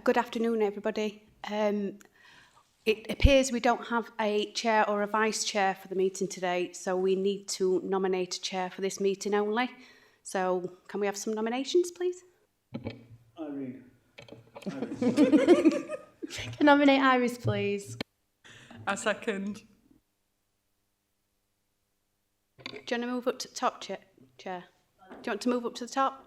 Good afternoon, everybody. It appears we don't have a chair or a vice chair for the meeting today, so we need to nominate a chair for this meeting only. So can we have some nominations, please? Irene. Can nominate Iris, please? I second. Do you want to move up to the top, chair? Do you want to move up to the top?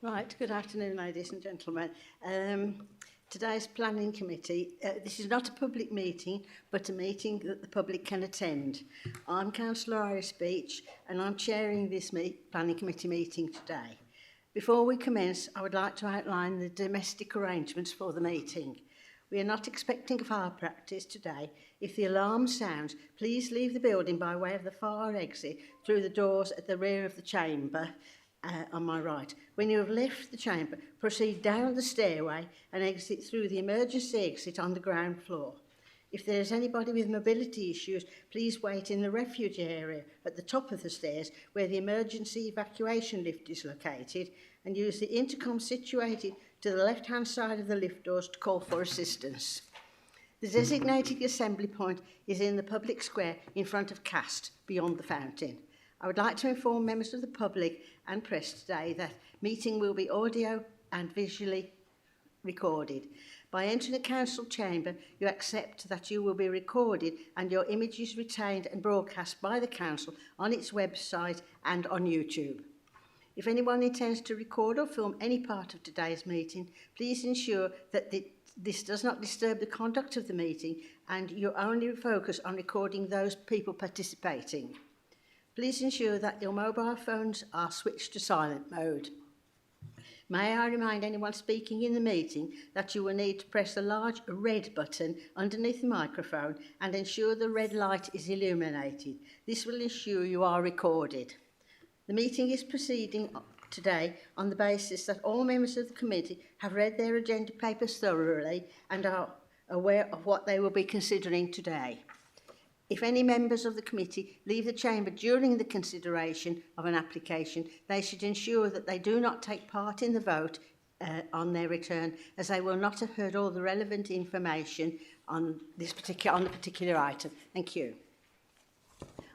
Right, good afternoon, ladies and gentlemen. Today's planning committee, this is not a public meeting, but a meeting that the public can attend. I'm Councillor Iris Beach, and I'm chairing this planning committee meeting today. Before we commence, I would like to outline the domestic arrangements for the meeting. We are not expecting fire practice today. If the alarm sounds, please leave the building by way of the fire exit through the doors at the rear of the chamber, on my right. When you have left the chamber, proceed down the stairway and exit through the emergency exit on the ground floor. If there is anybody with mobility issues, please wait in the refuge area at the top of the stairs where the emergency evacuation lift is located, and use the intercom situated to the left-hand side of the lift doors to call for assistance. The designated assembly point is in the public square in front of CAST, beyond the fountain. I would like to inform members of the public and press today that meeting will be audio and visually recorded. By entering the council chamber, you accept that you will be recorded and your image is retained and broadcast by the council on its website and on YouTube. If anyone intends to record or film any part of today's meeting, please ensure that this does not disturb the conduct of the meeting and you only focus on recording those people participating. Please ensure that your mobile phones are switched to silent mode. May I remind anyone speaking in the meeting that you will need to press the large red button underneath the microphone and ensure the red light is illuminated. This will ensure you are recorded. The meeting is proceeding today on the basis that all members of the committee have read their agenda papers thoroughly and are aware of what they will be considering today. If any members of the committee leave the chamber during the consideration of an application, they should ensure that they do not take part in the vote on their return, as they will not have heard all the relevant information on the particular item. Thank you.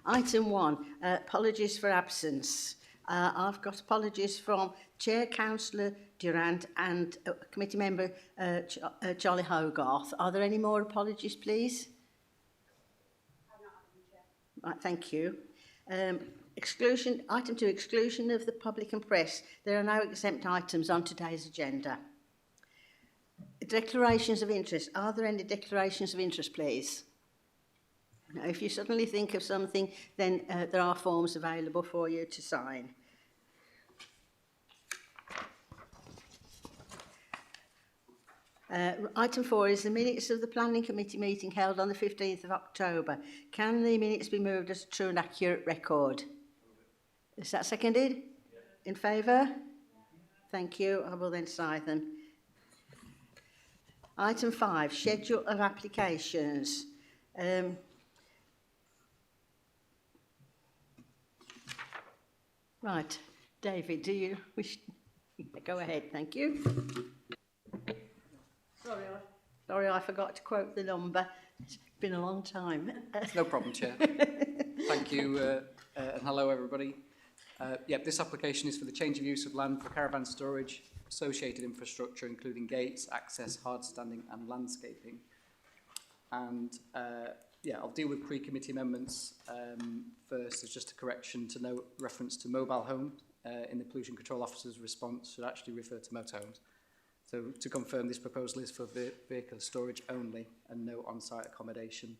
Item 1, apologies for absence. I've got apologies from Chair Councillor Durant and Committee Member Jolly Hogarth. Are there any more apologies, please? Right, thank you. Item 2, exclusion of the public and press. There are no exempt items on today's agenda. Declarations of interest. Are there any declarations of interest, please? No, if you suddenly think of something, then there are forms available for you to sign. Item 4 is the minutes of the Planning Committee meeting held on the 15th of October. Can the minutes be moved as a true and accurate record? Is that seconded? Yeah. In favour? Thank you. I will then sign them. Item 5, schedule of applications. Right, David, do you wish? Go ahead, thank you. Sorry, I forgot to quote the number. It's been a long time. No problem, Chair. Thank you, and hello, everybody. This application is for the change of use of land for caravan storage, associated infrastructure, including gates, access, hard standing, and landscaping. And I'll deal with pre-committee amendments first. There's just a correction to no reference to mobile home in the Pollution Control Officer's response should actually refer to motorhomes. So to confirm, this proposal is for vehicle storage only and no on-site accommodation.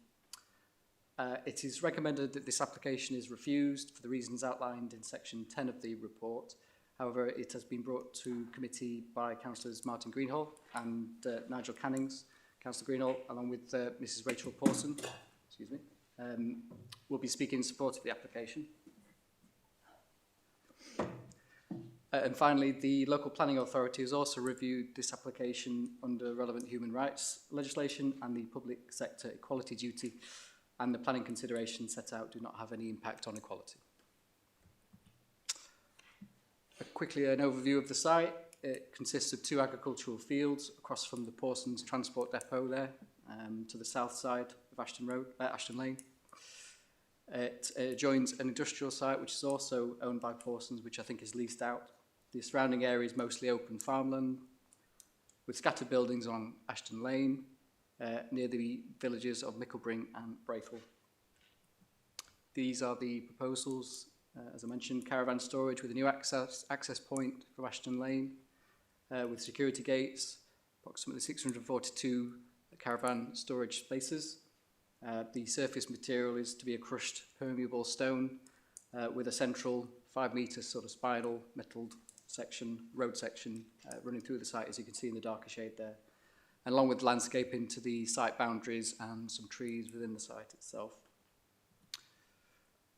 It is recommended that this application is refused for the reasons outlined in section 10 of the report. However, it has been brought to committee by Councillors Martin Greenhall and Nigel Cannings. Councillor Greenhall, along with Mrs Rachel Pawson, will be speaking in support of the application. And finally, the local planning authority has also reviewed this application under relevant human rights legislation and the public sector equality duty, and the planning considerations set out do not have any impact on equality. Quickly, an overview of the site. It consists of 2 agricultural fields across from the Pawson's transport depot there, to the south side of Ashton Lane. It adjoins an industrial site which is also owned by Pawson's, which I think is leased out. The surrounding area is mostly open farmland with scattered buildings on Ashton Lane near the villages of Micklebring and Braithwell. These are the proposals. As I mentioned, caravan storage with a new access point from Ashton Lane with security gates, approximately 642 caravan storage spaces. The surface material is to be a crushed permeable stone with a central 5 metre sort of spiral metalled road section running through the site, as you can see in the darker shade there, and along with landscaping to the site boundaries and some trees within the site itself.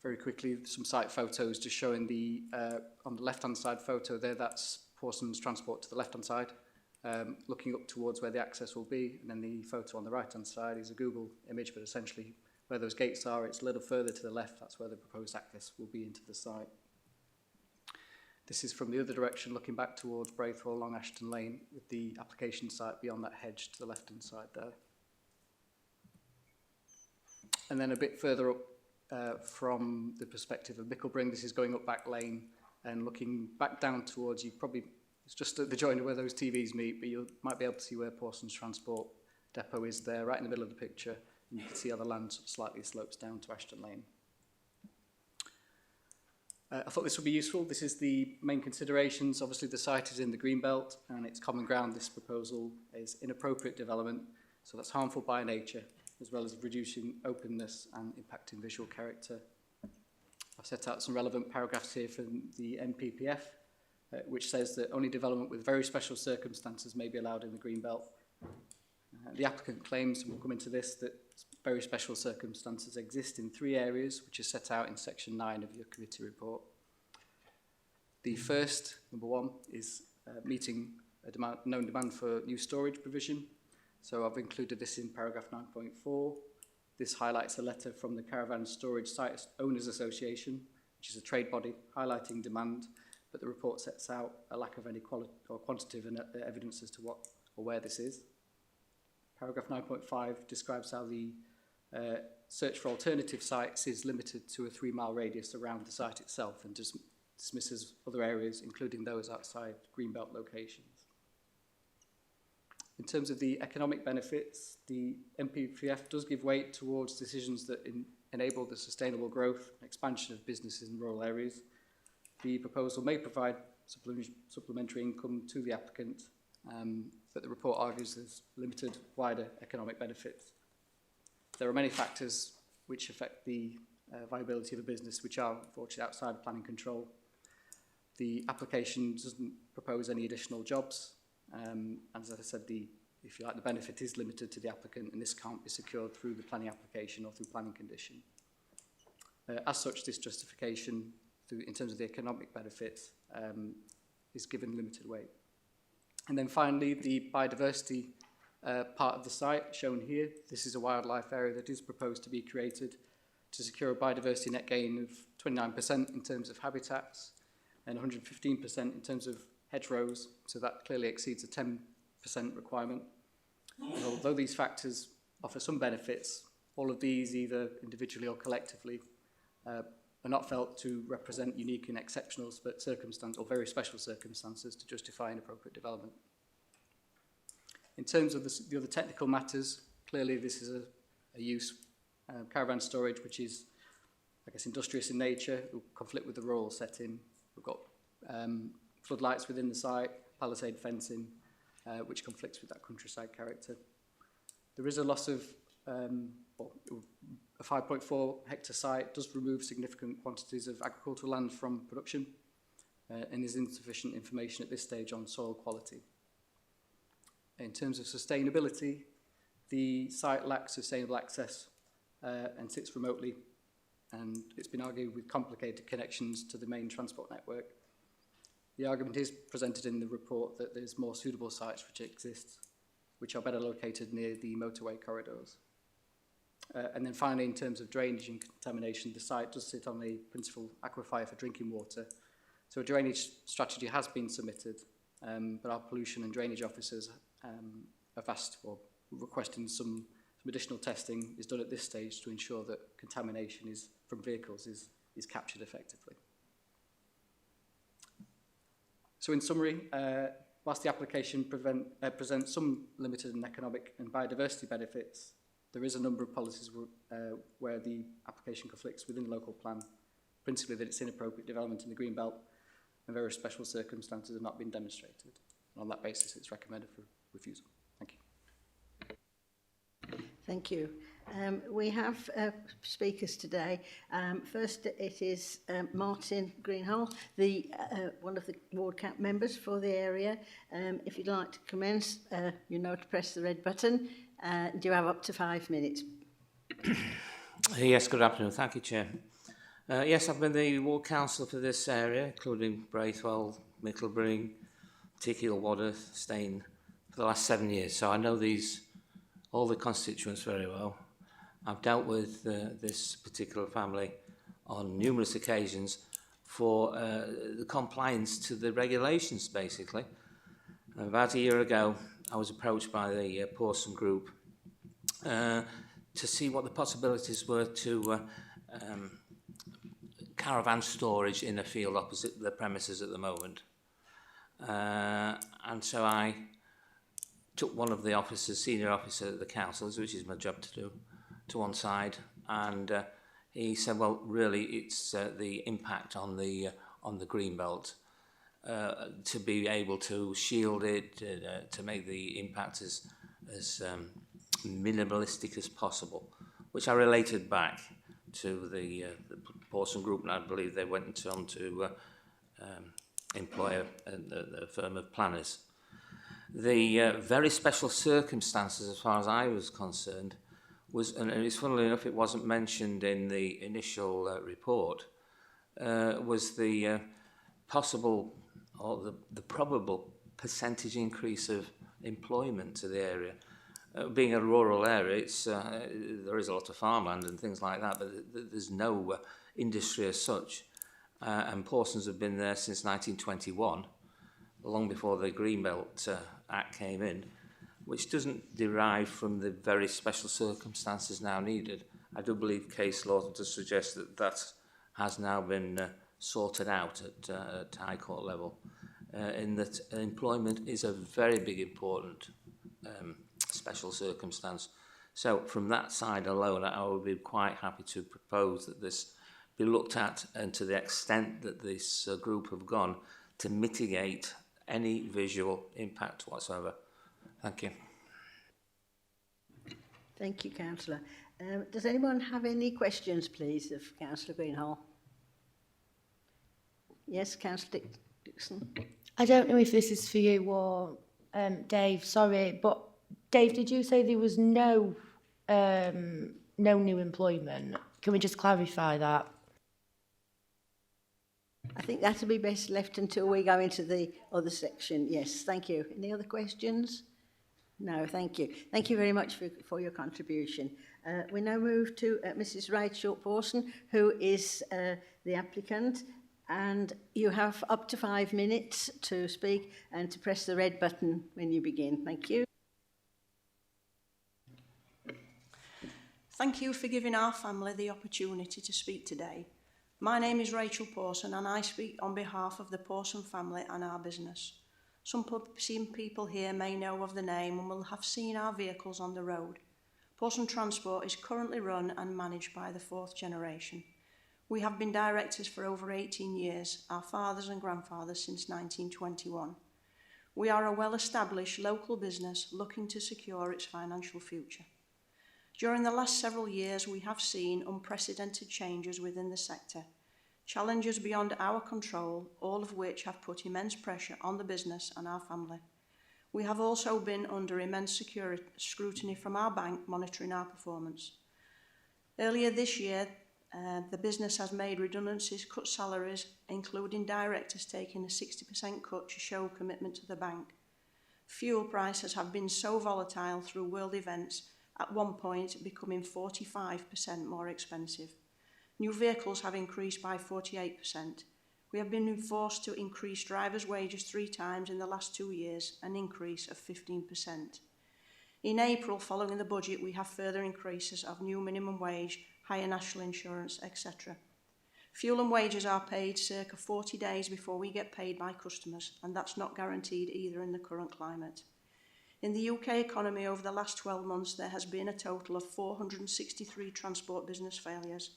Very quickly, some site photos just showing the, on the left-hand side photo there, that's Pawson's transport to the left-hand side, looking up towards where the access will be, and then the photo on the right-hand side is a Google image, but essentially where those gates are, it's a little further to the left, that's where the proposed access will be into the site. This is from the other direction, looking back towards Braithwell along Ashton Lane, with the application site beyond that hedge to the left-hand side there. And then a bit further up from the perspective of Micklebring, this is going up Back Lane and looking back down towards, it's just at the joint of where those TVs meet, but you might be able to see where Pawson's Transport Depot is there, right in the middle of the picture, and you can see how the land slightly slopes down to Ashton Lane. I thought this would be useful. This is the main considerations. Obviously, the site is in the Greenbelt, and it's common ground. This proposal is inappropriate development, so that's harmful by nature, as well as reducing openness and impacting visual character. I've set out some relevant paragraphs here from the NPPF, which says that only development with very special circumstances may be allowed in the Greenbelt. The applicant claims, and we'll come into this, that very special circumstances exist in 3 areas, which is set out in section 9 of your committee report. The first, number 1, is meeting a known demand for new storage provision. So I've included this in paragraph 9.4. This highlights a letter from the Caravan Storage Site Owners Association, which is a trade body, highlighting demand, but the report sets out a lack of any quantitative evidence as to what or where this is. Paragraph 9.5 describes how the search for alternative sites is limited to a 3-mile radius around the site itself and dismisses other areas, including those outside Greenbelt locations. In terms of the economic benefits, the NPPF does give weight towards decisions that enable the sustainable growth and expansion of businesses in rural areas. The proposal may provide supplementary income to the applicant, but the report argues there's limited wider economic benefits. There are many factors which affect the viability of a business which are unfortunately outside of planning control. The application doesn't propose any additional jobs, and as I said, the benefit is limited to the applicant, and this can't be secured through the planning application or through planning condition. As such, this justification, in terms of the economic benefits, is given limited weight. And then finally, the biodiversity part of the site shown here. This is a wildlife area that is proposed to be created to secure a biodiversity net gain of 29% in terms of habitats and 115% in terms of hedgerows, so that clearly exceeds a 10% requirement. And although these factors offer some benefits, all of these, either individually or collectively, are not felt to represent unique and exceptional circumstances or very special circumstances to justify inappropriate development. In terms of the other technical matters, clearly this is a use, caravan storage, which is, I guess, industrious in nature. It will conflict with the rural setting. We've got floodlights within the site, palisade fencing, which conflicts with that countryside character. There is a loss of, well, a 5.4 hectare site does remove significant quantities of agricultural land from production, and there's insufficient information at this stage on soil quality. In terms of sustainability, the site lacks sustainable access and sits remotely, and it's been argued with complicated connections to the main transport network. The argument is presented in the report that there's more suitable sites which exist, which are better located near the motorway corridors. And then finally, in terms of drainage and contamination, the site does sit on a principal aquifer for drinking water. So a drainage strategy has been submitted, but our pollution and drainage officers have asked or requesting some additional testing is done at this stage to ensure that contamination from vehicles is captured effectively. So in summary, whilst the application presents some limited and economic and biodiversity benefits, there is a number of policies where the application conflicts within the local plan, principally that it's inappropriate development in the green belt and various special circumstances have not been demonstrated. And on that basis, it's recommended for refusal. Thank you. Thank you. We have speakers today. First, it is Martin Greenhall, one of the ward council members for the area. If you'd like to commence, you know to press the red button. Do you have up to 5 minutes? Yes, good afternoon. Thank you, Chair. Yes, I've been the ward councillor for this area, including Braithwell, Micklebury, Wadder, Staine, for the last 7 years. So I know all the constituents very well. I've dealt with this particular family on numerous occasions for the compliance to the regulations, basically. About a year ago, I was approached by the Pawson Group to see what the possibilities were to caravan storage in a field opposite the premises at the moment. And so I took one of the officers, senior officer at the councils, which is my job to do, to one side, and he said, well, really, it's the impact on the green belt, to be able to shield it, to make the impact as minimalistic as possible, which I related back to the Pawson Group, and I believe they went on to employ a firm of planners. The very special circumstances, as far as I was concerned, and it's funnily enough, it wasn't mentioned in the initial report, was the possible or the probable percentage increase of employment to the area. Being a rural area, there is a lot of farmland and things like that, but there's no industry as such. And Pawsons have been there since 1921, long before the Greenbelt Act came in, which doesn't derive from the very special circumstances now needed. I do believe case law to suggest that has now been sorted out at High Court level, in that employment is a very big important special circumstance. So from that side alone, I would be quite happy to propose that this be looked at, and to the extent that this group have gone, to mitigate any visual impact whatsoever. Thank you. Thank you, Councillor. Does anyone have any questions, please, of Councillor Greenhall? Yes, Councillor Dixon. I don't know if this is for you or Dave, sorry, but Dave, did you say there was no new employment? Can we just clarify that? I think that will be best left until we go into the other section. Yes, thank you. Any other questions? No, thank you. Thank you very much for your contribution. We now move to Mrs. Rachel Pawson, who is the applicant, and you have up to 5 minutes to speak and to press the red button when you begin. Thank you. Thank you for giving our family the opportunity to speak today. My name is Rachel Pawson and I speak on behalf of the Pawson family and our business. Some people here may know of the name and will have seen our vehicles on the road. Pawson Transport is currently run and managed by the 4th generation. We have been directors for over 18 years, our fathers and grandfathers since 1921. We are a well-established local business looking to secure its financial future. During the last several years, we have seen unprecedented changes within the sector, challenges beyond our control, all of which have put immense pressure on the business and our family. We have also been under immense scrutiny from our bank monitoring our performance. Earlier this year, the business has made redundancies, cut salaries, including directors taking a 60% cut to show commitment to the bank. Fuel prices have been so volatile through world events, at one point becoming 45% more expensive. New vehicles have increased by 48%. We have been forced to increase drivers' wages 3 times in the last 2 years, an increase of 15%. In April, following the budget, we have further increases of new minimum wage, higher national insurance, etc. Fuel and wages are paid circa 40 days before we get paid by customers, and that's not guaranteed either in the current climate. In the UK economy over the last 12 months, there has been a total of 463 transport business failures.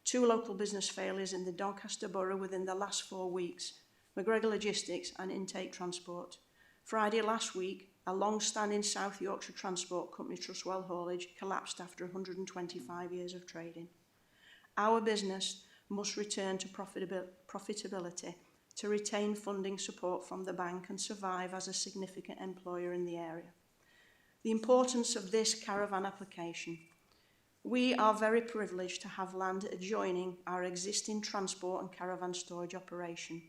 2 local business failures in the Doncaster borough within the last 4 weeks, McGregor Logistics and Intake Transport. Friday last week, a long-standing South Yorkshire transport company, Trustwell Haulage, collapsed after 125 years of trading. Our business must return to profitability to retain funding support from the bank and survive as a significant employer in the area. The importance of this caravan application. We are very privileged to have land adjoining our existing transport and caravan storage operation.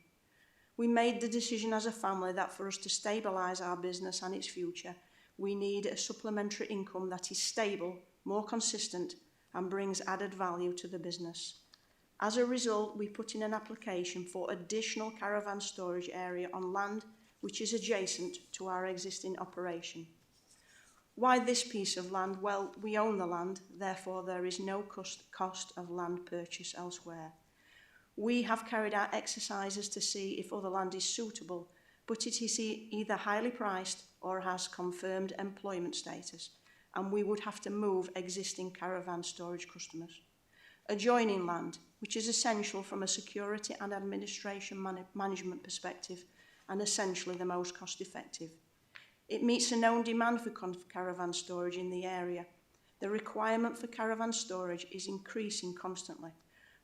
We made the decision as a family that for us to stabilise our business and its future, we need a supplementary income that is stable, more consistent, and brings added value to the business. As a result, we put in an application for additional caravan storage area on land which is adjacent to our existing operation. Why this piece of land? Well, we own the land, therefore there is no cost of land purchase elsewhere. We have carried out exercises to see if other land is suitable, but it is either highly priced or has confirmed employment status, and we would have to move existing caravan storage customers. Adjoining land, which is essential from a security and administration management perspective, and essentially the most cost-effective. It meets a known demand for caravan storage in the area. The requirement for caravan storage is increasing constantly.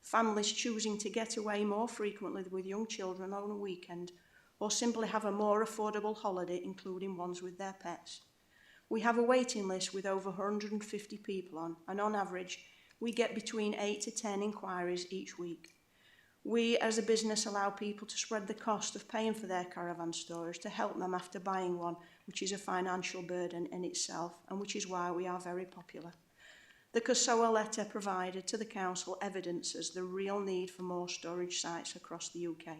Families choosing to get away more frequently with young children on a weekend, or simply have a more affordable holiday, including ones with their pets. We have a waiting list with over 150 people on, and on average, we get between 8 to 10 inquiries each week. We as a business allow people to spread the cost of paying for their caravan storage to help them after buying one, which is a financial burden in itself, and which is why we are very popular. The COSOA letter provided to the Council evidences the real need for more storage sites across the UK.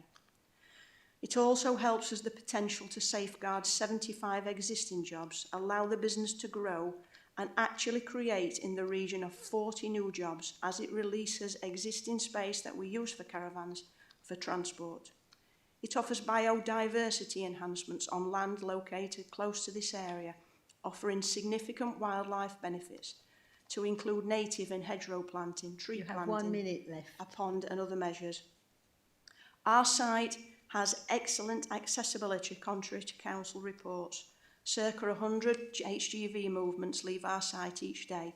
It also helps us the potential to safeguard 75 existing jobs, allow the business to grow and actually create in the region of 40 new jobs as it releases existing space that we use for caravans for transport. It offers biodiversity enhancements on land located close to this area, offering significant wildlife benefits to include native and hedgerow planting, tree planting, 1 minute left. a pond and other measures. Our site has excellent accessibility contrary to council reports. Circa 100 HGV movements leave our site each day.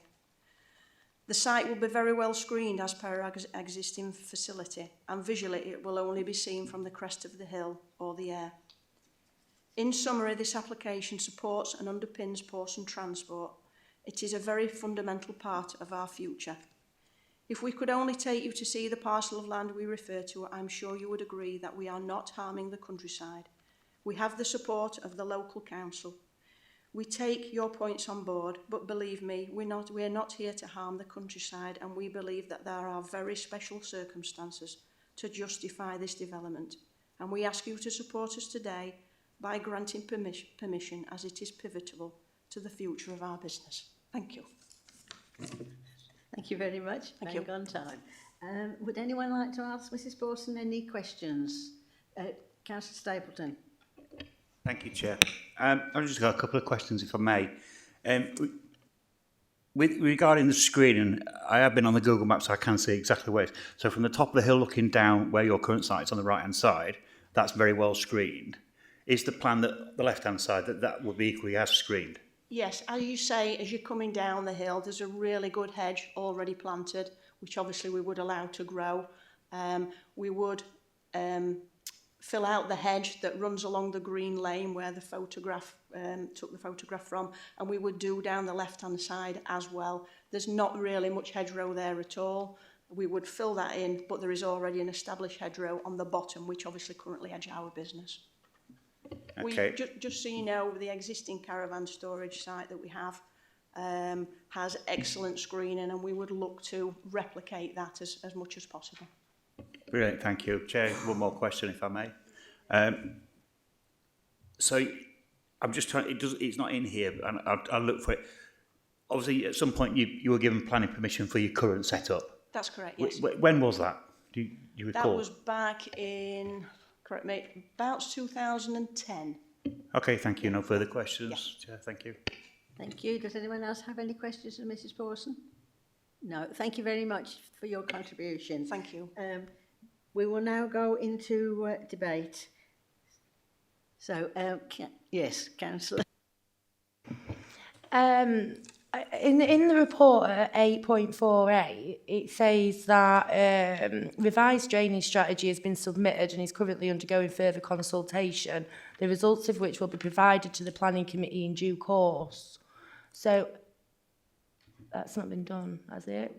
The site will be very well screened as per our existing facility, and visually it will only be seen from the crest of the hill or the air. In summary, this application supports and underpins Pawson Transport. It is a very fundamental part of our future. If we could only take you to see the parcel of land we refer to, I'm sure you would agree that we are not harming the countryside. We have the support of the local council. We take your points on board, but believe me, we're not here to harm the countryside, and we believe that there are very special circumstances to justify this development. And we ask you to support us today by granting permission, as it is pivotal to the future of our business. Thank you. Thank you very much. Thank you. On time. Would anyone like to ask Mrs. Pawson any questions? Councillor Stapleton. Thank you, Chair. I've just got a couple of questions, if I may. Regarding the screening, I have been on the Google Maps, so I can see exactly where it is. So from the top of the hill looking down where your current site is on the right-hand side, that's very well screened. is the plan that the left-hand side, that would be equally as screened? Yes, as you say, as you're coming down the hill, there's a really good hedge already planted, which obviously we would allow to grow. We would fill out the hedge that runs along the green lane where the photograph took the photograph from, and we would do down the left-hand side as well. There's not really much hedgerow there at all. We would fill that in, but there is already an established hedgerow on the bottom, which obviously currently edge our business. Okay. Just so you know, the existing caravan storage site that we have has excellent screening, and we would look to replicate that as much as possible. Brilliant, thank you. Chair, one more question, if I may. So I'm just trying, it's not in here, and I'll look for it. Obviously, at some point, you were given planning permission for your current setup. That's correct, yes. When was that? Do you recall? That was back in, correct me, about 2010. Okay, thank you. No further questions. Yeah. Chair, thank you. Thank you. Does anyone else have any questions of Mrs. Pawson? No. Thank you very much for your contribution. Thank you. We will now go into debate. So, yes, Councillor. In the report at 8.48, it says that revised drainage strategy has been submitted and is currently undergoing further consultation, the results of which will be provided to the planning committee in due course. So that's not been done, has it?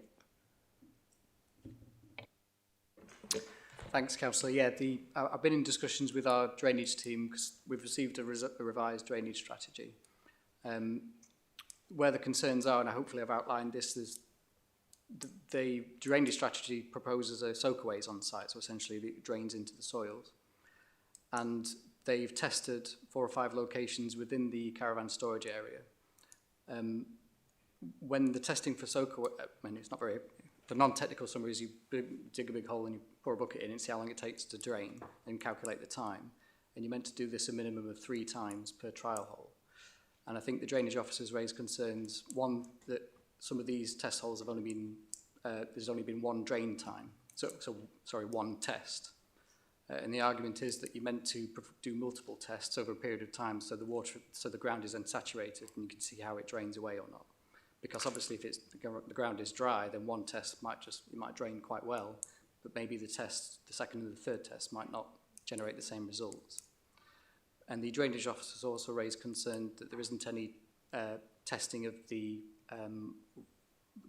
Thanks, Councillor. Yeah, I've been in discussions with our drainage team because we've received a revised drainage strategy. Where the concerns are, and hopefully I've outlined this, is the drainage strategy proposes a soakaways on site, so essentially it drains into the soils. And they've tested 4 or 5 locations within the caravan storage area. When the testing for soakaways, I mean, it's not very, the non-technical summary is you dig a big hole and you pour a bucket in and see how long it takes to drain and calculate the time. And you're meant to do this a minimum of 3 times per trial hole. And I think the drainage officers raised concerns, one, that some of these test holes have only been, there's only been 1 drain time, sorry, 1 test. And the argument is that you're meant to do multiple tests over a period of time so the ground is unsaturated and you can see how it drains away or not. Because obviously if the ground is dry, then 1 test might drain quite well, but maybe the second and the third test might not generate the same results. And the drainage officers also raised concern that there isn't any testing of the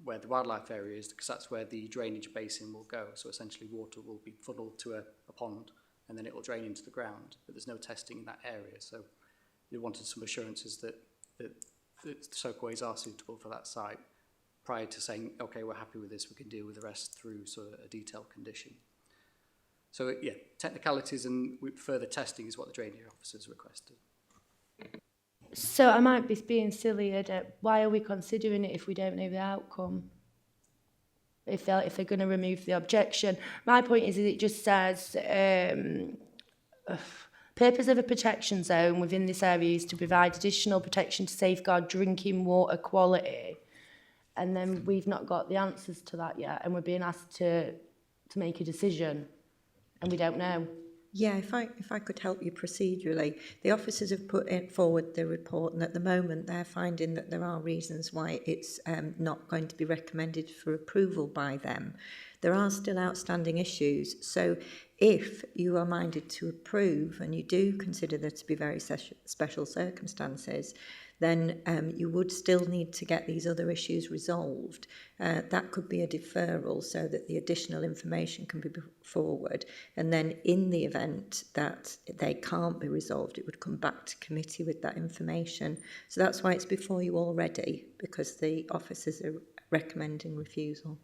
where the wildlife area is, because that's where the drainage basin will go. So essentially water will be funneled to a pond and then it will drain into the ground, but there's no testing in that area. So they wanted some assurances that soakaways are suitable for that site prior to saying, okay, we're happy with this, we can deal with the rest through sort of a detailed condition. So, yeah, technicalities and further testing is what the drainage officers requested. So I might be being silly at why are we considering it if we don't know the outcome? If they're going to remove the objection. My point is it just says purpose of a protection zone within this area is to provide additional protection to safeguard drinking water quality. And then we've not got the answers to that yet, and we're being asked to make a decision. And we don't know. Yeah, if I could help you procedurally, the officers have put forward the report, and at the moment they're finding that there are reasons why it's not going to be recommended for approval by them. There are still outstanding issues, so if you are minded to approve and you do consider there to be very special circumstances, then you would still need to get these other issues resolved. That could be a deferral so that the additional information can be put forward. And then in the event that they can't be resolved, it would come back to committee with that information. So that's why it's before you already, because the officers are recommending refusal.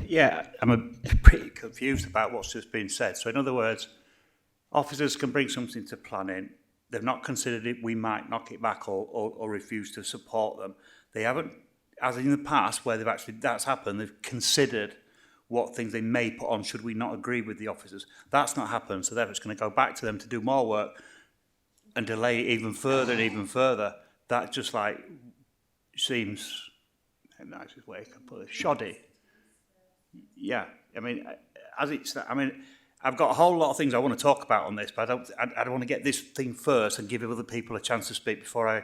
Yeah, I'm pretty confused about what's just been said. So in other words, officers can bring something to planning. They've not considered it. We might knock it back or refuse to support them. They haven't, as in the past, where that's happened. They've considered what things they may put on should we not agree with the officers. That's not happened. So therefore, it's going to go back to them to do more work and delay it even further and even further. That just like seems, the nicest way I can put it, shoddy. Yeah, I mean, as it's, I mean, I've got a whole lot of things I want to talk about on this, but I don't want to get this thing first and give other people a chance to speak before I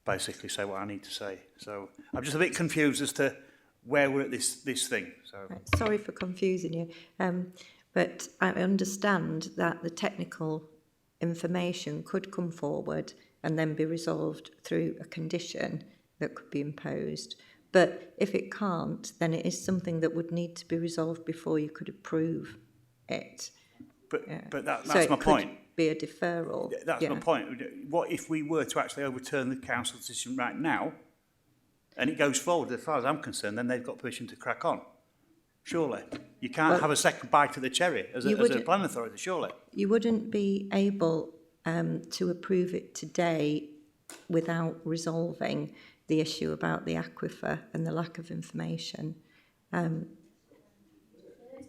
basically say what I need to say. So I'm just a bit confused as to where we're at this thing. So Sorry for confusing you, but I understand that the technical information could come forward and then be resolved through a condition that could be imposed. But if it can't, then it is something that would need to be resolved before you could approve it. But that's so my point. Be a deferral. That's my point. What if we were to actually overturn the council decision right now, and it goes forward? As far as I'm concerned, then they've got permission to crack on. Surely you can't have a second bite of the cherry as a planning authority. Surely you wouldn't be able to approve it today without resolving the issue about the aquifer and the lack of information.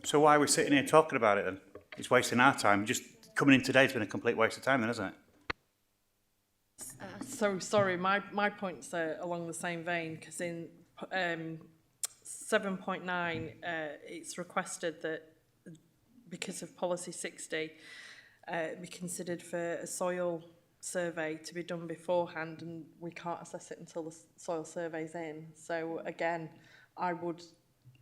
So why are we sitting here talking about it then? It's wasting our time. Just coming in today has been a complete waste of time then, hasn't it? So sorry, my point's along the same vein, because in 7.9 it's requested that because of policy 60 be considered for a soil survey to be done beforehand, and we can't assess it until the soil survey's in. So again, I would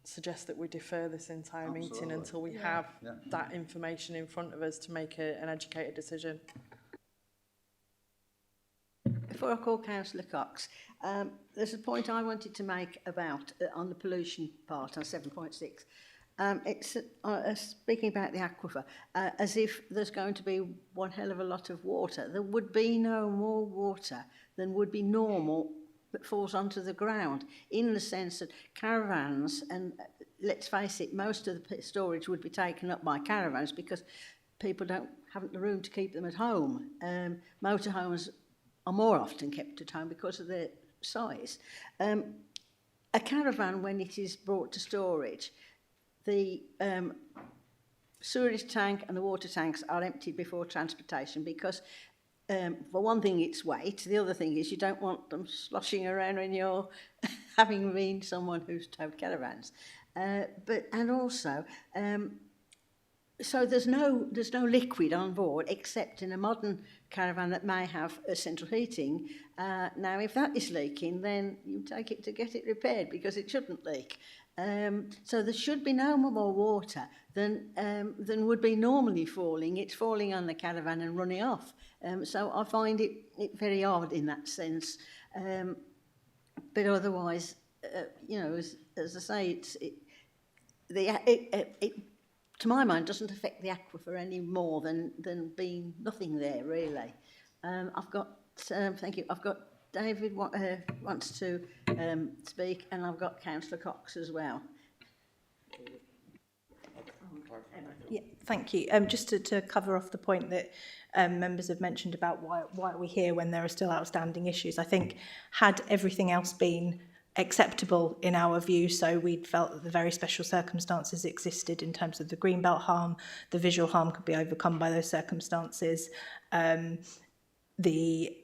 suggest that we defer this entire meeting until we have that information in front of us to make an educated decision. Before I call Councillor Cox, there's a point I wanted to make about on the pollution part on 7.6. It's speaking about the aquifer, as if there's going to be one hell of a lot of water. There would be no more water than would be normal that falls onto the ground, in the sense that caravans, and let's face it, most of the storage would be taken up by caravans because people haven't the room to keep them at home. Motorhomes are more often kept at home because of their size. A caravan, when it is brought to storage, the sewerage tank and the water tanks are emptied before transportation because, for one thing, it's weight. The other thing is you don't want them sloshing around when you're having been someone who's towed caravans. So there's no liquid on board except in a modern caravan that may have central heating. Now, if that is leaking, then you take it to get it repaired because it shouldn't leak. So there should be no more water than would be normally falling. It's falling on the caravan and running off. So I find it very odd in that sense. But otherwise, as I say, it to my mind doesn't affect the aquifer any more than being nothing there really. I've got thank you. I've got David wants to speak, and I've got Councillor Cox as well. Yeah, thank you. Just to cover off the point that members have mentioned about why are we here when there are still outstanding issues. I think had everything else been acceptable in our view, so we'd felt that the very special circumstances existed in terms of the greenbelt harm, the visual harm could be overcome by those circumstances, the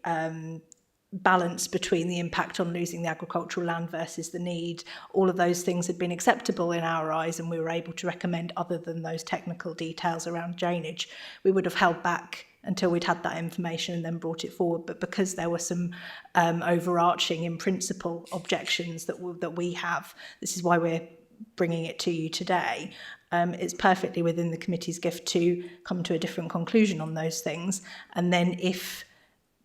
balance between the impact on losing the agricultural land versus the need, all of those things had been acceptable in our eyes, and we were able to recommend, other than those technical details around drainage, we would have held back until we'd had that information and then brought it forward. But because there were some overarching in principle objections that we have, this is why we're bringing it to you today. It's perfectly within the committee's gift to come to a different conclusion on those things, and then if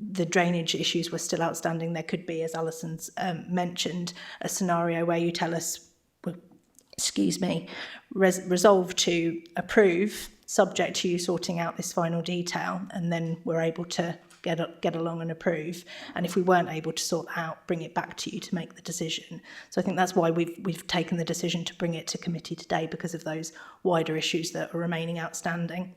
the drainage issues were still outstanding, there could be, as Alison's mentioned, a scenario where you tell us, resolve to approve, subject to you sorting out this final detail, and then we're able to get along and approve. And if we weren't able to sort that out, bring it back to you to make the decision. So I think that's why we've taken the decision to bring it to committee today, because of those wider issues that are remaining outstanding.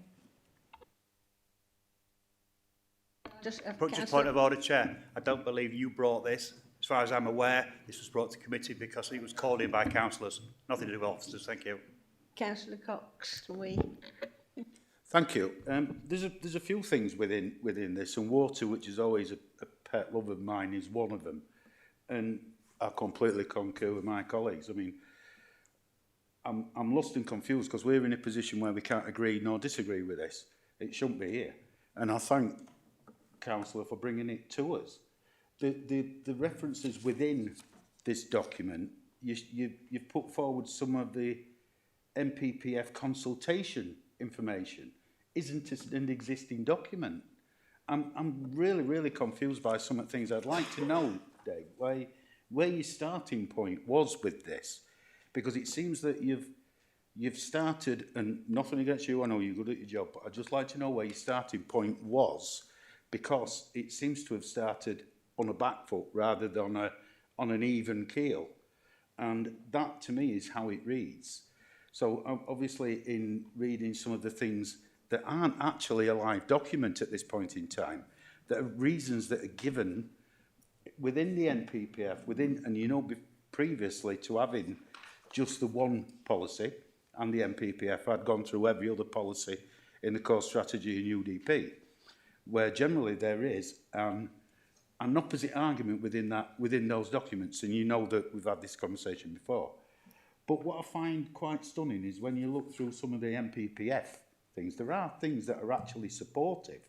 Just point of order, Chair. I don't believe you brought this. As far as I'm aware, this was brought to committee because it was called in by councillors. Nothing to do with officers. Thank you. Councillor Cox, can we? Thank you. There's a few things within this, and water, which is always a pet love of mine, is one of them. And I completely concur with my colleagues. I mean, I'm lost and confused because we're in a position where we can't agree nor disagree with this. It shouldn't be here. And I thank Councillor for bringing it to us. The references within this document, you've put forward some of the MPPF consultation information. Isn't it an existing document? I'm really confused by some of the things. I'd like to know, Dave, where your starting point was with this, because it seems that you've started, and nothing against you, I know you're good at your job, but I'd just like to know where your starting point was, because it seems to have started on a back foot rather than on an even keel. And that, to me, is how it reads. So, obviously, in reading some of the things that aren't actually a live document at this point in time, that are reasons that are given within the NPPF, and you know, previously to having just the one policy, and the NPPF had gone through every other policy in the core strategy and UDP, where generally there is an opposite argument within those documents, and you know that we've had this conversation before. But what I find quite stunning is when you look through some of the NPPF things, there are things that are actually supportive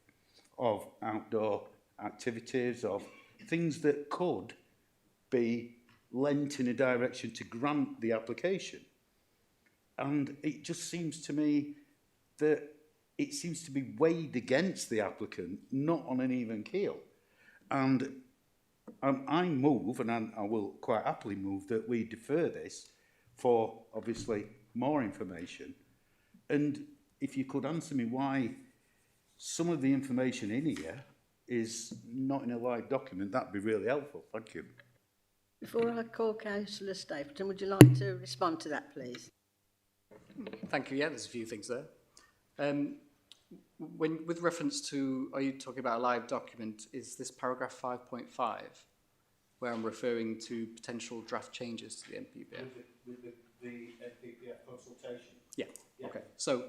of outdoor activities, of things that could be lent in a direction to grant the application. And it just seems to me that it seems to be weighed against the applicant, not on an even keel. And I move, and I will quite happily move, that we defer this for, obviously, more information. And if you could answer me why some of the information in here is not in a live document, that'd be really helpful. Thank you. Before I call Councillor Stapleton, would you like to respond to that, please? Thank you. Yeah, there's a few things there. With reference to, are you talking about a live document, is this paragraph 5.5, where I'm referring to potential draft changes to the NPPF? With the NPPF consultation? Yeah. Okay. So,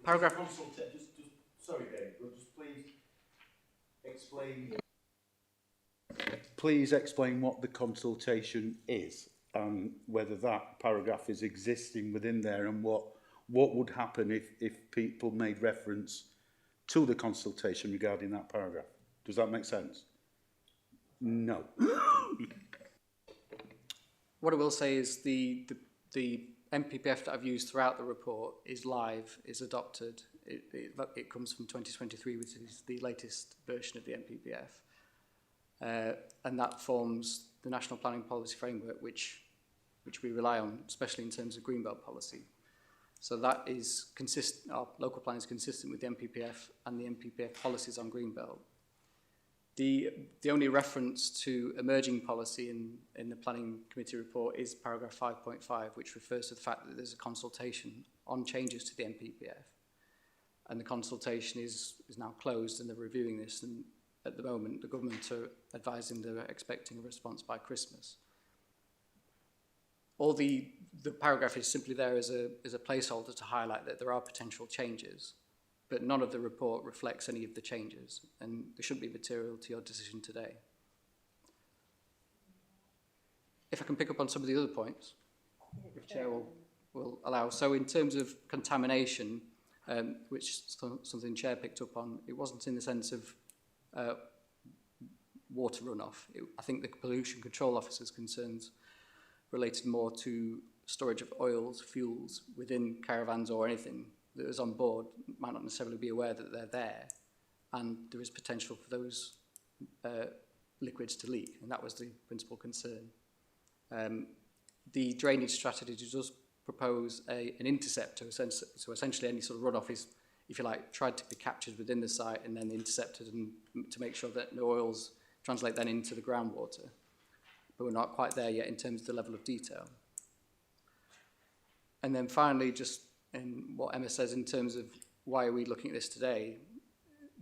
paragraph... Sorry, Dave, but just please explain... Please explain what the consultation is, and whether that paragraph is existing within there, and what would happen if people made reference to the consultation regarding that paragraph. Does that make sense? No. What I will say is the MPPF that I've used throughout the report is live, is adopted. It comes from 2023, which is the latest version of the MPPF. And that forms the National Planning Policy Framework, which we rely on, especially in terms of Greenbelt policy. So that is consistent, our local plan is consistent with the MPPF and the MPPF policies on Greenbelt. The only reference to emerging policy in the Planning Committee report is paragraph 5.5, which refers to the fact that there's a consultation on changes to the MPPF. And the consultation is now closed and they're reviewing this, and at the moment the government are advising they're expecting a response by Christmas. All the paragraph is simply there as a placeholder to highlight that there are potential changes, but none of the report reflects any of the changes, and they shouldn't be material to your decision today. If I can pick up on some of the other points, if Chair will allow. So in terms of contamination, which is something Chair picked up on, it wasn't in the sense of water runoff. I think the Pollution Control Officer's concerns related more to storage of oils, fuels within caravans, or anything that is on board might not necessarily be aware that they're there, and there is potential for those liquids to leak, and that was the principal concern. The drainage strategy does propose an interceptor, so essentially any sort of runoff is, if you like, tried to be captured within the site and then intercepted, and to make sure that no oils translate then into the groundwater. But we're not quite there yet in terms of the level of detail. And then finally, just in what Emma says in terms of why are we looking at this today,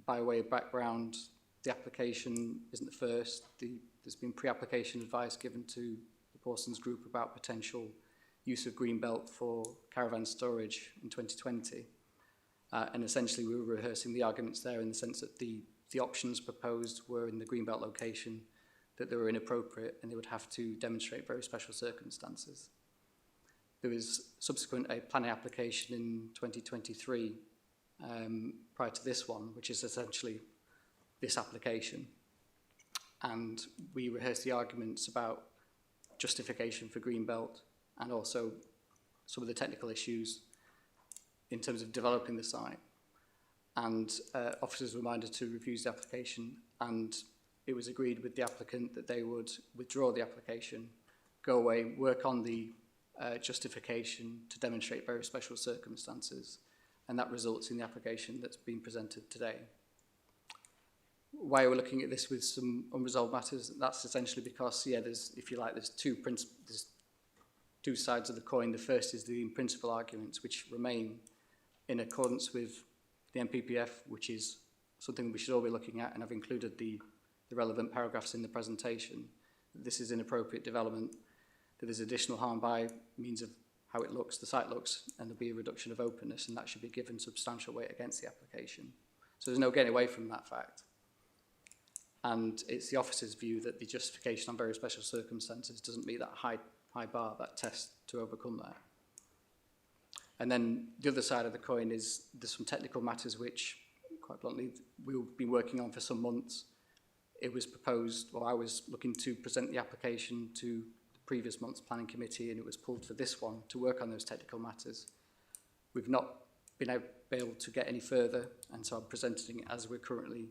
by way of background, the application isn't the first. There's been pre-application advice given to the Parsons Group about potential use of Greenbelt for caravan storage in 2020. And essentially we were rehearsing the arguments there in the sense that the options proposed were in the Greenbelt location, that they were inappropriate and they would have to demonstrate very special circumstances. there was subsequent a planning application in 2023 prior to this one, which is essentially this application. And we rehearsed the arguments about justification for Greenbelt and also some of the technical issues in terms of developing the site. And officers were reminded to refuse the application, and it was agreed with the applicant that they would withdraw the application, go away, work on the justification to demonstrate very special circumstances, and that results in the application that's been presented today. Why we're looking at this with some unresolved matters, that's essentially because, yeah, there's, if you like, there's two sides of the coin. The first is the in-principle arguments, which remain in accordance with the MPPF, which is something we should all be looking at, and I've included the relevant paragraphs in the presentation. This is inappropriate development, that there's additional harm by means of how it looks, the site looks, and there'll be a reduction of openness, and that should be given substantial weight against the application. So there's no getting away from that fact. And it's the officer's view that the justification on very special circumstances doesn't meet that high bar, that test to overcome that. And then the other side of the coin is there's some technical matters which, quite bluntly, we've been working on for some months. It was proposed, or I was looking to present the application to the previous month's planning committee, and it was pulled for this one to work on those technical matters. We've not been able to get any further, and so I'm presenting it as we're currently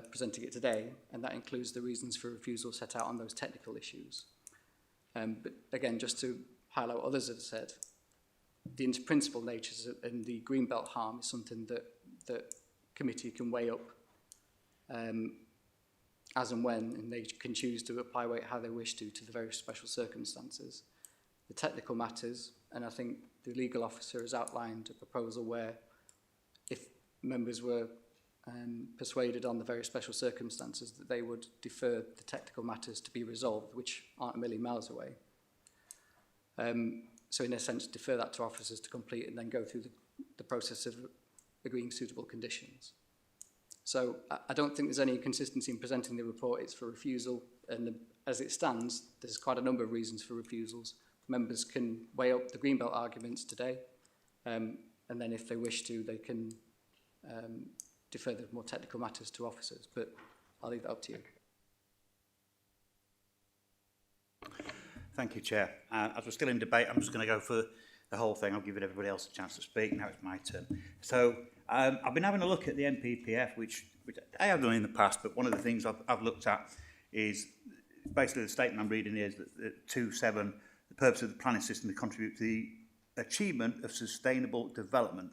presenting it today, and that includes the reasons for refusal set out on those technical issues. But again, just to highlight what others have said, the in-principle natures and the Greenbelt harm is something that committee can weigh up as and when, and they can choose to apply weight how they wish to the very special circumstances. The technical matters, and I think the legal officer has outlined a proposal where if members were persuaded on the very special circumstances that they would defer the technical matters to be resolved, which aren't a million miles away. So in a sense, defer that to officers to complete and then go through the process of agreeing suitable conditions. So I don't think there's any inconsistency in presenting the report. It's for refusal, and as it stands, there's quite a number of reasons for refusals. Members can weigh up the Greenbelt arguments today, and then if they wish to, they can defer the more technical matters to officers, but I'll leave that up to you. Thank you, Chair. As we're still in debate, I'm just going to go for the whole thing. I'll give everybody else a chance to speak. Now it's my turn. So I've been having a look at the MPPF, which I have done in the past, but one of the things I've looked at is basically the statement I'm reading here is that 2.7, the purpose of the planning system to contribute to the achievement of sustainable development.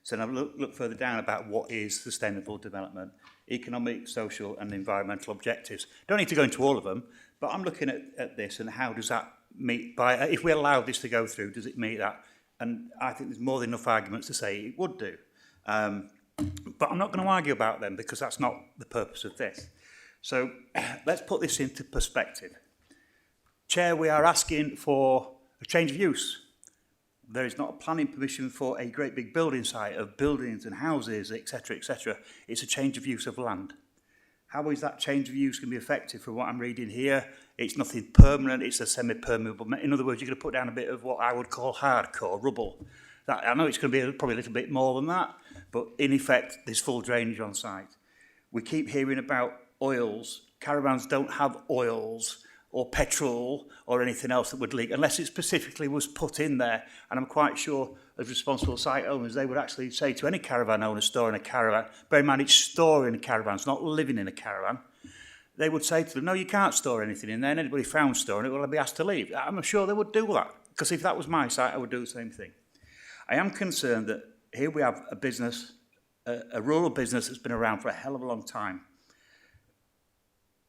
So now look further down about what is sustainable development, economic, social and environmental objectives. Don't need to go into all of them, but I'm looking at this and how does that meet, if we allow this to go through, does it meet that? And I think there's more than enough arguments to say it would do. But I'm not going to argue about them because that's not the purpose of this. So let's put this into perspective. Chair, we are asking for a change of use. There is not a planning permission for a great big building site of buildings and houses, etc., etc. It's a change of use of land. How is that change of use going to be effective from what I'm reading here? It's nothing permanent, it's a semi-permeable. In other words, you're going to put down a bit of what I would call hardcore rubble. I know it's going to be probably a little bit more than that, but in effect, there's full drainage on site. We keep hearing about oils. Caravans don't have oils or petrol or anything else that would leak, unless it specifically was put in there. And I'm quite sure as responsible site owners, they would actually say to any caravan owner storing a caravan, bear in mind it's storing a caravan, it's not living in a caravan, they would say to them, no, you can't store anything in there, and anybody found storing it will be asked to leave. I'm sure they would do that, because if that was my site, I would do the same thing. I am concerned that here we have a business, a rural business that's been around for a hell of a long time.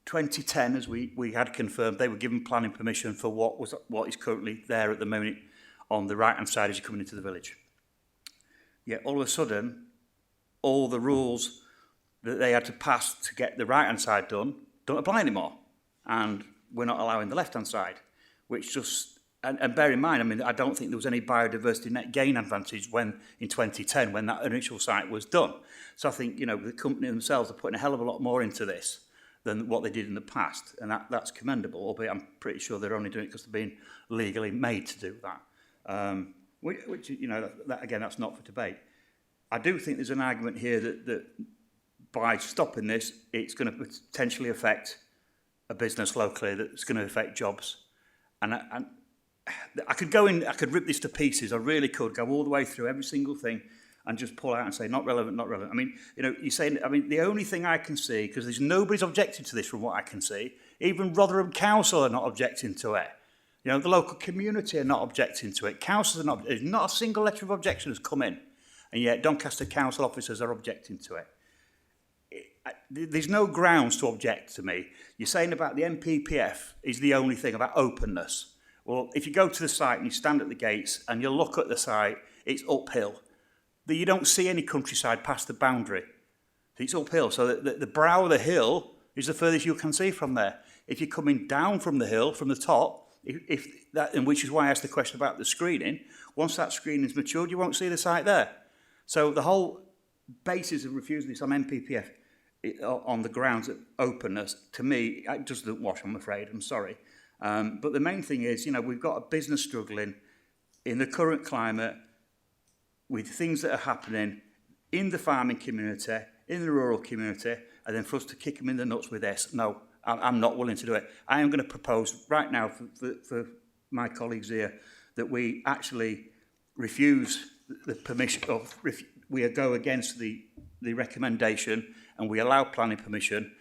2010, as we had confirmed, they were given planning permission for what is currently there at the moment on the right-hand side as you're coming into the village. Yet all of a sudden, all the rules that they had to pass to get the right-hand side done don't apply anymore. And we're not allowing the left-hand side, which just, and bear in mind, I mean, I don't think there was any biodiversity net gain advantage when, in 2010, when that initial site was done. So I think, you know, the company themselves are putting a hell of a lot more into this than what they did in the past, and that's commendable, albeit I'm pretty sure they're only doing it because they're being legally made to do that. which you know, that again, that's not for debate. I do think there's an argument here that by stopping this, it's going to potentially affect a business locally, that's going to affect jobs. And I could go in, I could rip this to pieces, I really could go all the way through every single thing and just pull out and say, not relevant, not relevant. I mean, you know, you're saying, I mean, the only thing I can see, because there's nobody's objecting to this from what I can see, even Rotherham Council are not objecting to it. You know, the local community are not objecting to it. Councils are not, there's not a single letter of objection has come in. And yet Doncaster Council officers are objecting to it. There's no grounds to object to me. You're saying about the MPPF is the only thing about openness. Well, if you go to the site and you stand at the gates and you look at the site, it's uphill. You don't see any countryside past the boundary. It's uphill. So the brow of the hill is the furthest you can see from there. If you're coming down from the hill, from the top, and which is why I asked the question about the screening, once that screening is matured, you won't see the site there. So the whole basis of refusing this on MPPF on the grounds of openness, to me, it just doesn't wash, I'm afraid. I'm sorry. But the main thing is, you know, we've got a business struggling in the current climate with things that are happening in the farming community, in the rural community, and then for us to kick them in the nuts with this. No, I'm not willing to do it. I am going to propose right now for my colleagues here that we actually refuse the permission of, we go against the recommendation and we allow planning permission.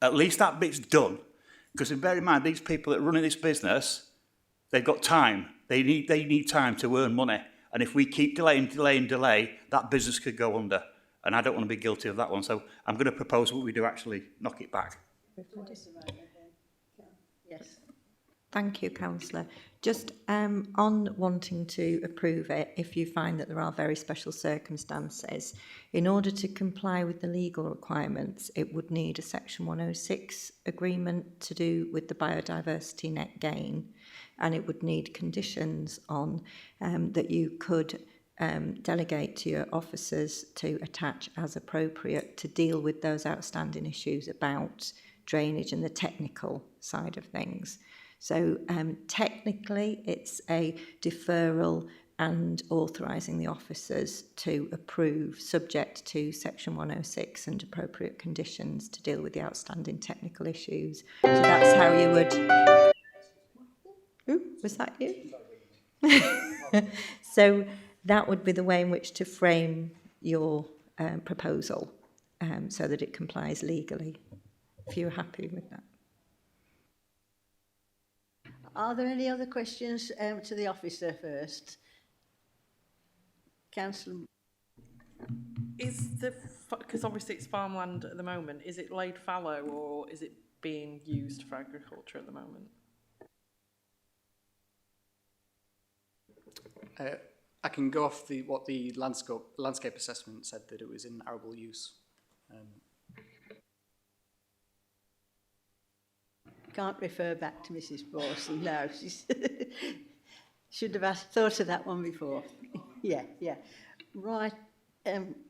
At least that bit's done. Because bear in mind, these people that are running this business, they've got time. They need time to earn money. And if we keep delaying, that business could go under. And I don't want to be guilty of that one. So I'm going to propose what we do actually knock it back. Yes. Thank you, Councillor. Just on wanting to approve it, if you find that there are very special circumstances, in order to comply with the legal requirements, it would need a Section 106 agreement to do with the biodiversity net gain, and it would need conditions on that you could delegate to your officers to attach as appropriate to deal with those outstanding issues about drainage and the technical side of things. So technically, it's a deferral and authorising the officers to approve, subject to Section 106 and appropriate conditions to deal with the outstanding technical issues. So that's how you would... Ooh, was that you? So that would be the way in which to frame your proposal so that it complies legally, if you're happy with that. Are there any other questions to the officer first? Councillor. Is because obviously it's farmland at the moment, is it laid fallow or is it being used for agriculture at the moment? I can go off what the landscape assessment said, that it was in arable use. Can't refer back to Mrs. Borson. No, she should have thought of that one before. Yeah. Right.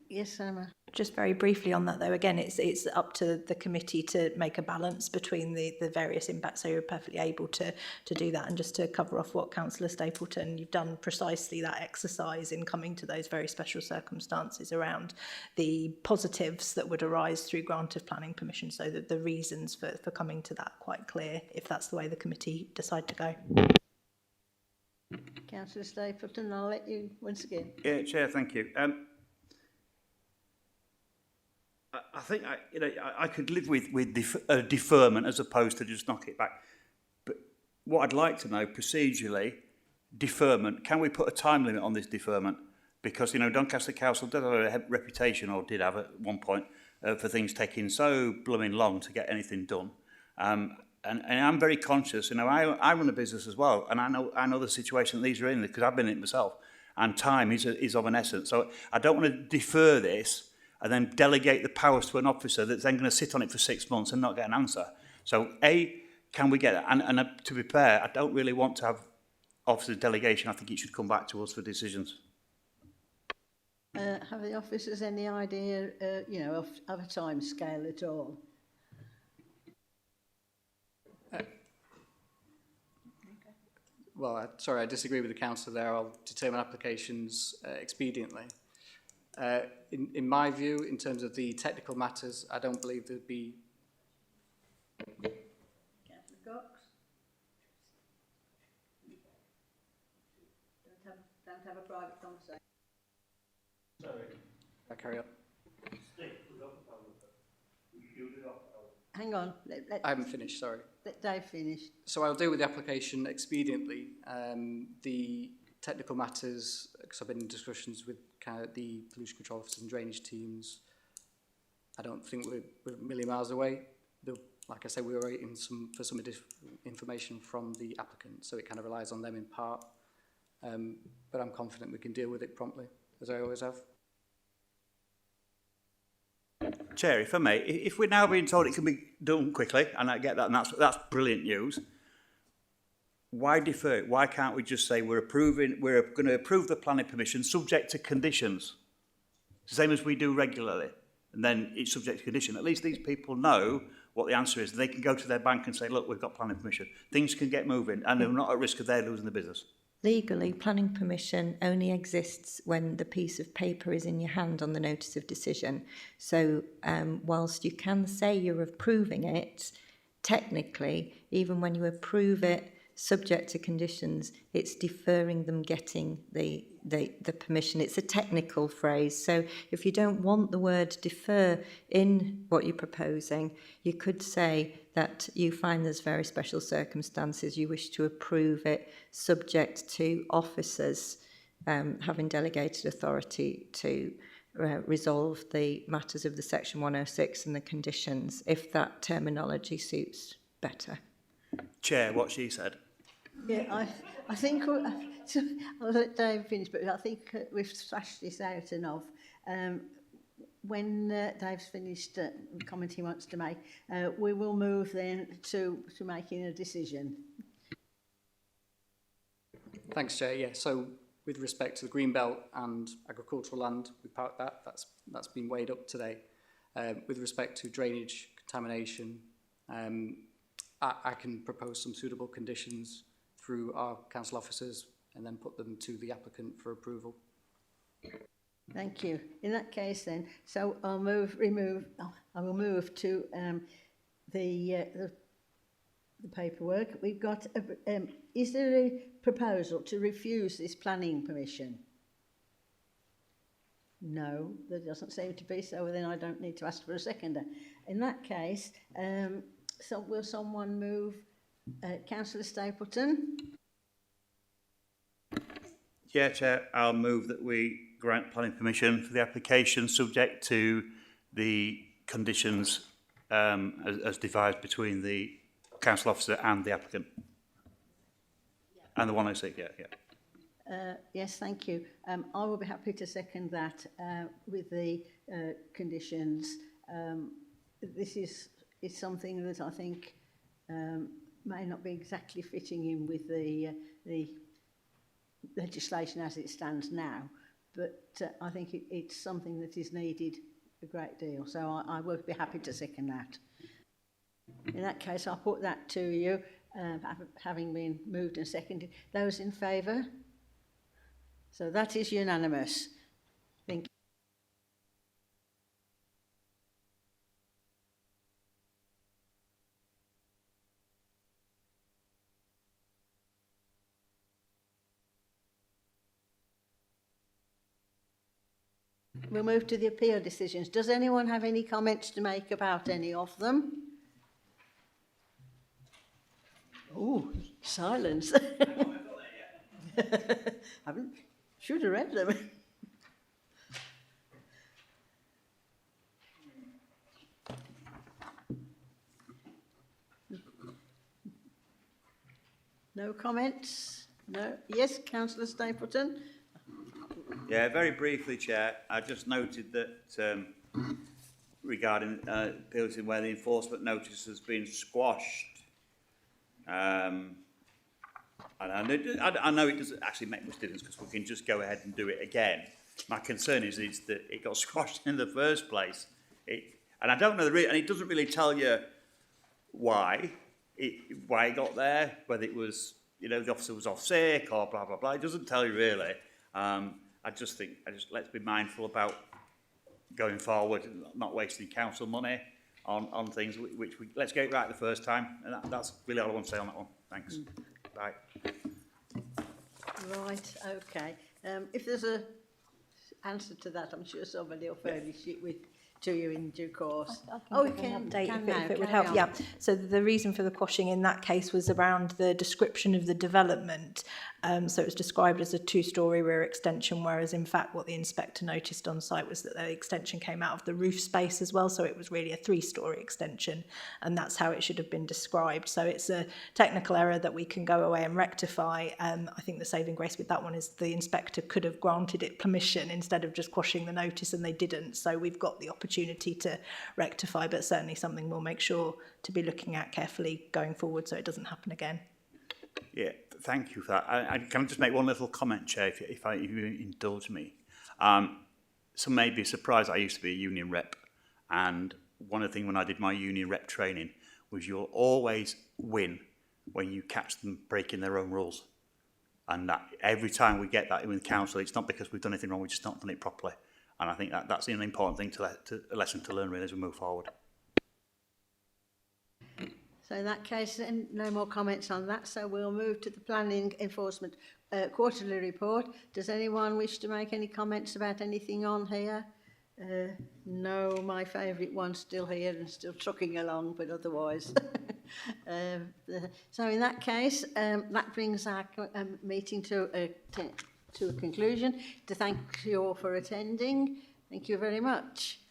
Yes, Emma. Just very briefly on that, though, again, it's up to the committee to make a balance between the various impacts, so you're perfectly able to do that. And just to cover off what Councillor Stapleton, you've done precisely that exercise in coming to those very special circumstances around the positives that would arise through grant of planning permission, so that the reasons for coming to that quite clear, if that's the way the committee decide to go. Councillor Stapleton, I'll let you once again. Yeah, Chair, thank you. I think I could live with deferment as opposed to just knock it back. But what I'd like to know procedurally, deferment, can we put a time limit on this deferment? Because, you know, Doncaster Council did have a reputation, or did have at one point, for things taking so blooming long to get anything done. And I'm very conscious, you know, I run a business as well, and I know the situation that these are in, because I've been in it myself, and time is of an essence. So I don't want to defer this and then delegate the powers to an officer that's then going to sit on it for 6 months and not get an answer. So, can we get that? And to be fair, I don't really want to have officers' delegation. I think it should come back to us for decisions. Have the officers any idea, of a time scale at all? Sorry, I disagree with the councillor there. I'll determine applications expediently. In my view, in terms of the technical matters, I don't believe there'd be... Councillor Cox? Don't have a private conversation. I carry on. Hang on, I haven't finished, sorry. let Dave finish. So I'll deal with the application expediently. The technical matters, because I've been in discussions with kind of the pollution control officers and drainage teams, I don't think we're a million miles away. Like I said, we were waiting for some information from the applicant, so it kind of relies on them in part. But I'm confident we can deal with it promptly, as I always have. Chair, if I may, if we're now being told it can be done quickly, and I get that, and that's brilliant news, why defer it? Why can't we just say we're going to approve the planning permission subject to conditions, same as we do regularly, and then it's subject to condition. At least these people know what the answer is. They can go to their bank and say, look, we've got planning permission. Things can get moving, and they're not at risk of their losing the business. Legally, planning permission only exists when the piece of paper is in your hand on the notice of decision. So whilst you can say you're approving it, technically, even when you approve it subject to conditions, it's deferring them getting the permission. It's a technical phrase. So if you don't want the word defer in what you're proposing, you could say that you find there's very special circumstances, you wish to approve it subject to officers having delegated authority to resolve the matters of the Section 106 and the conditions, if that terminology suits better. Chair, what she said. Yeah, I think I'll let Dave finish, but I think we've thrashed this out enough. When Dave's finished the comment he wants to make, we will move then to making a decision. Thanks, Chair. Yeah, so with respect to the green belt and agricultural land, we parked that. That's been weighed up today. With respect to drainage, contamination, I can propose some suitable conditions through our council officers and then put them to the applicant for approval. Thank you. In that case then, so I will move to the paperwork. We've got, is there a proposal to refuse this planning permission? No, there doesn't seem to be, so then I don't need to ask for a seconder. In that case, so will someone move Councillor Stapleton? Yeah, Chair, I'll move that we grant planning permission for the application subject to the conditions as devised between the council officer and the applicant. And the 106, yeah. Yes, thank you. I will be happy to second that with the conditions. This is something that I think may not be exactly fitting in with the legislation as it stands now, but I think it's something that is needed a great deal. So I will be happy to second that. In that case, I'll put that to you, having been moved and seconded. Those in favour? So that is unanimous. Thank you. We'll move to the appeal decisions. Does anyone have any comments to make about any of them? Oh, silence. Should have read them. No comments? No? Yes, Councillor Stapleton? Yeah, very briefly, Chair, I just noted that regarding appeals in where the enforcement notice has been squashed, and I know it doesn't actually make much difference because we can just go ahead and do it again. My concern is that it got squashed in the first place. And I don't know the reason, and it doesn't really tell you why it got there, whether it was you know, the officer was off sick or blah, blah, blah. It doesn't tell you really. I just think, let's be mindful about going forward, not wasting council money on things which we, let's get it right the first time. And that's really all I want to say on that one. Thanks. Bye. Right, okay. If there's a answer to that, I'm sure somebody will furnish it to you in due course. You can update if it would help. Yeah. So the reason for the quashing in that case was around the description of the development. So it was described as a 2-storey rear extension, whereas in fact what the inspector noticed on site was that the extension came out of the roof space as well. So it was really a 3-storey extension, and that's how it should have been described. So it's a technical error that we can go away and rectify. I think the saving grace with that one is the inspector could have granted it permission instead of just quashing the notice, and they didn't. So we've got the opportunity to rectify, but certainly something we'll make sure to be looking at carefully going forward so it doesn't happen again. Yeah, thank you for that. I can just make one little comment, Chair, if you indulge me. Some may be surprised I used to be a union rep, and one of the things when I did my union rep training was you'll always win when you catch them breaking their own rules. And that every time we get that in the council, it's not because we've done anything wrong, we've just not done it properly. And I think that's an important thing a lesson to learn really as we move forward. So in that case, then, no more comments on that. So we'll move to the Planning Enforcement Quarterly Report. Does anyone wish to make any comments about anything on here? No, my favourite one's still here and still trucking along, but otherwise. So in that case, that brings our meeting to a conclusion. To thank you all for attending. Thank you very much.